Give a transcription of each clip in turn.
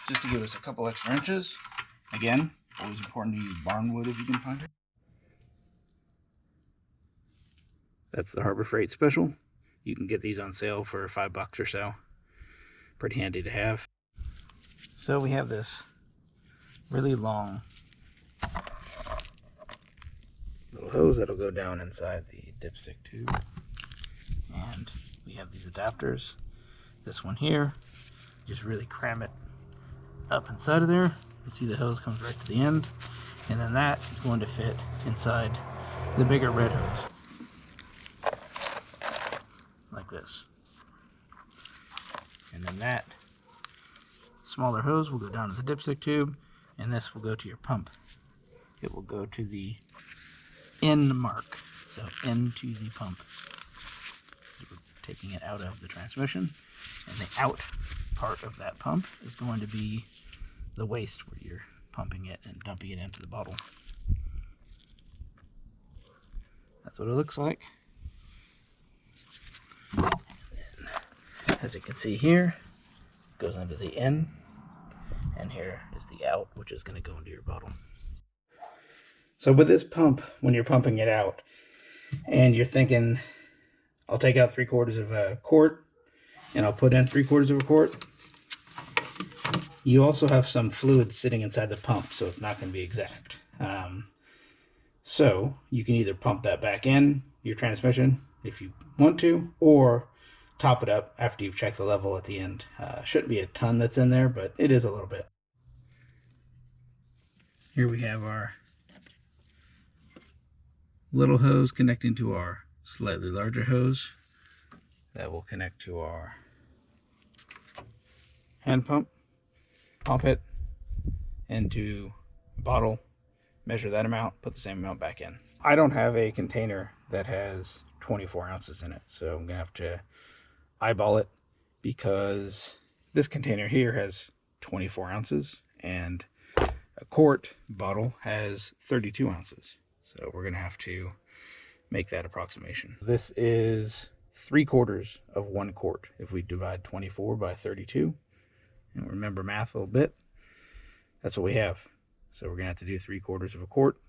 just to give us a couple extra inches. Again, always important to use barn wood if you can find it. That's the Harbor Freight special. You can get these on sale for $5 or so. Pretty handy to have. So we have this really long little hose that'll go down inside the dipstick tube. And we have these adapters. This one here, just really cram it up inside of there. You see the hose comes right to the end. And then that is going to fit inside the bigger red hose. Like this. And then that smaller hose will go down to the dipstick tube, and this will go to your pump. It will go to the N mark, so N to the pump. We're taking it out of the transmission, and the out part of that pump is going to be the waste where you're pumping it and dumping it into the bottle. That's what it looks like. As you can see here, it goes into the N, and here is the out, which is going to go into your bottle. So with this pump, when you're pumping it out, and you're thinking, I'll take out 3/4 of a quart, and I'll put in 3/4 of a quart, you also have some fluid sitting inside the pump, so it's not going to be exact. So you can either pump that back in your transmission if you want to, or top it up after you've checked the level at the end. Shouldn't be a ton that's in there, but it is a little bit. Here we have our little hose connecting to our slightly larger hose that will connect to our hand pump. Pump it into a bottle, measure that amount, put the same amount back in. I don't have a container that has 24 ounces in it, so I'm gonna have to eyeball it, because this container here has 24 ounces and a quart bottle has 32 ounces. So we're going to have to make that approximation. This is 3/4 of 1 quart if we divide 24 by 32. And remember math a little bit. That's what we have. So we're going to have to do 3/4 of a quart,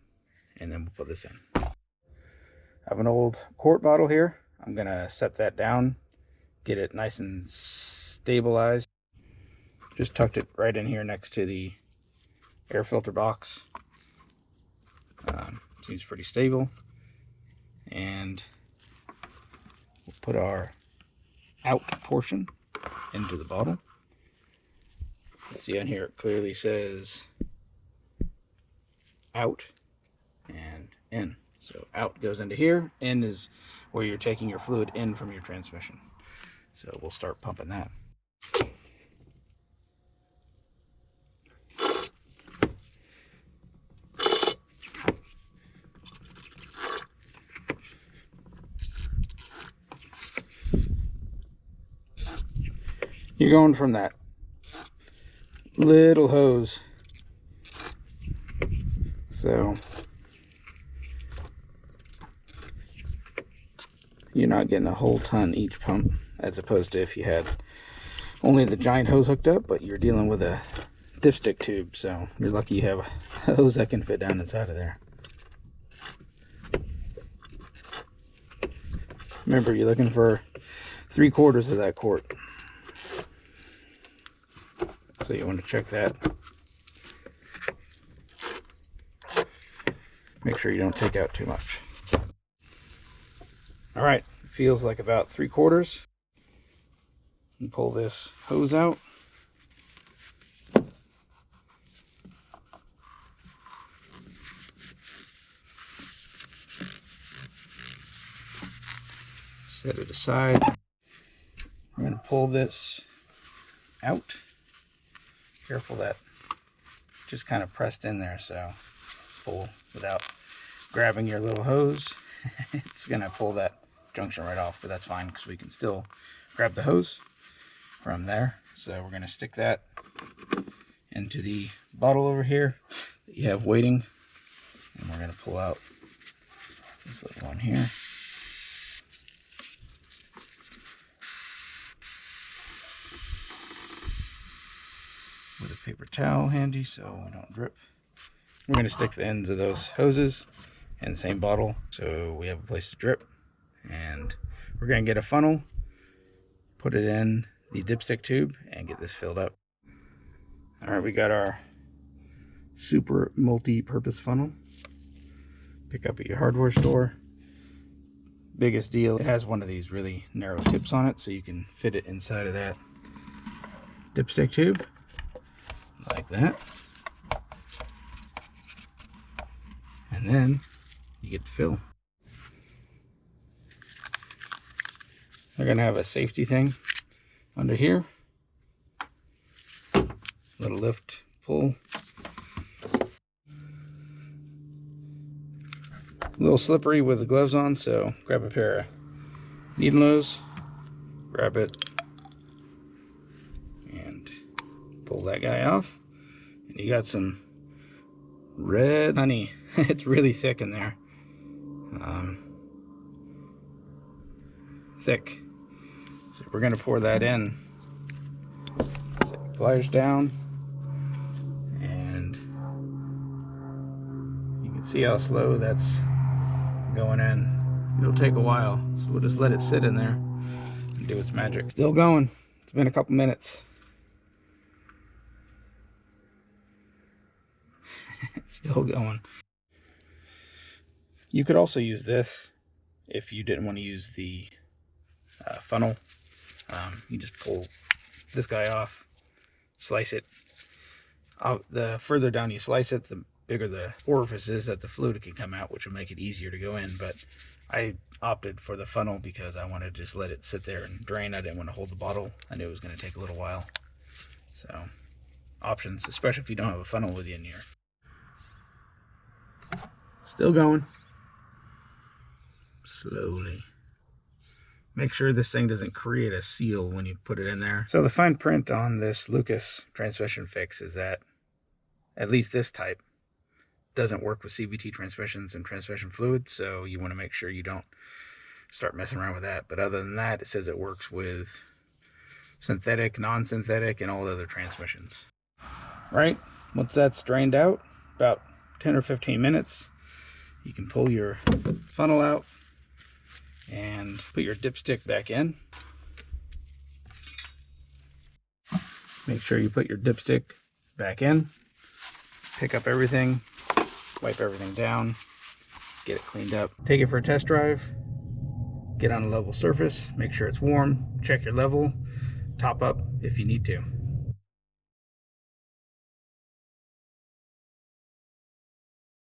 and then we'll put this in. I have an old quart bottle here. I'm going to set that down, get it nice and stabilized. Just tucked it right in here next to the air filter box. Seems pretty stable. And we'll put our out portion into the bottle. Let's see on here, it clearly says out and in. So out goes into here, in is where you're taking your fluid in from your transmission. So we'll start pumping that. You're going from that little hose, so you're not getting a whole ton each pump, as opposed to if you had only the giant hose hooked up, but you're dealing with a dipstick tube, so you're lucky you have a hose that can fit down inside of there. Remember, you're looking for 3/4 of that quart. So you want to check that. Make sure you don't take out too much. All right, feels like about 3/4. And pull this hose out. Set it aside. I'm going to pull this out. Careful that it's just kind of pressed in there, so pull without grabbing your little hose. It's going to pull that junction right off, but that's fine because we can still grab the hose from there. So we're going to stick that into the bottle over here that you have waiting, and we're going to pull out this little one here. with a paper towel handy so we don't drip. We're going to stick the ends of those hoses in the same bottle so we have a place to drip. And we're going to get a funnel, put it in the dipstick tube, and get this filled up. Alright, we got our super multi-purpose funnel. Pick up at your hardware store. Biggest deal, it has one of these really narrow tips on it so you can fit it inside of that dipstick tube like that, and then you get to fill. They're gonna have a safety thing under here, little lift pull, a little slippery with the gloves on, so grab a pair of needle nose, grab it and pull that guy off, and you got some red honey. It's really thick in there, thick. So we're going to pour that in. So pliers down, and you can see how slow that's going in. It'll take a while, so we'll just let it sit in there and do its magic. Still going. It's been a couple minutes. It's still going. You could also use this if you didn't want to use the funnel. You just pull this guy off, slice it. The further down you slice it, the bigger the orifice is that the fluid can come out, which will make it easier to go in. But I opted for the funnel because I wanted to just let it sit there and drain. I didn't want to hold the bottle. I knew it was going to take a little while. So options, especially if you don't have a funnel with you in here. Still going. Slowly. Make sure this thing doesn't create a seal when you put it in there. So the fine print on this Lucas transmission fix is that at least this type doesn't work with CVT transmissions and transmission fluid, so you want to make sure you don't start messing around with that. But other than that, it says it works with synthetic, non-synthetic, and all other transmissions. Right, once that's drained out, about 10 or 15 minutes, you can pull your funnel out and put your dipstick back in. Make sure you put your dipstick back in. Pick up everything, wipe everything down, get it cleaned up. Take it for a test drive, get on a level surface, make sure it's warm, check your level, top up if you need to.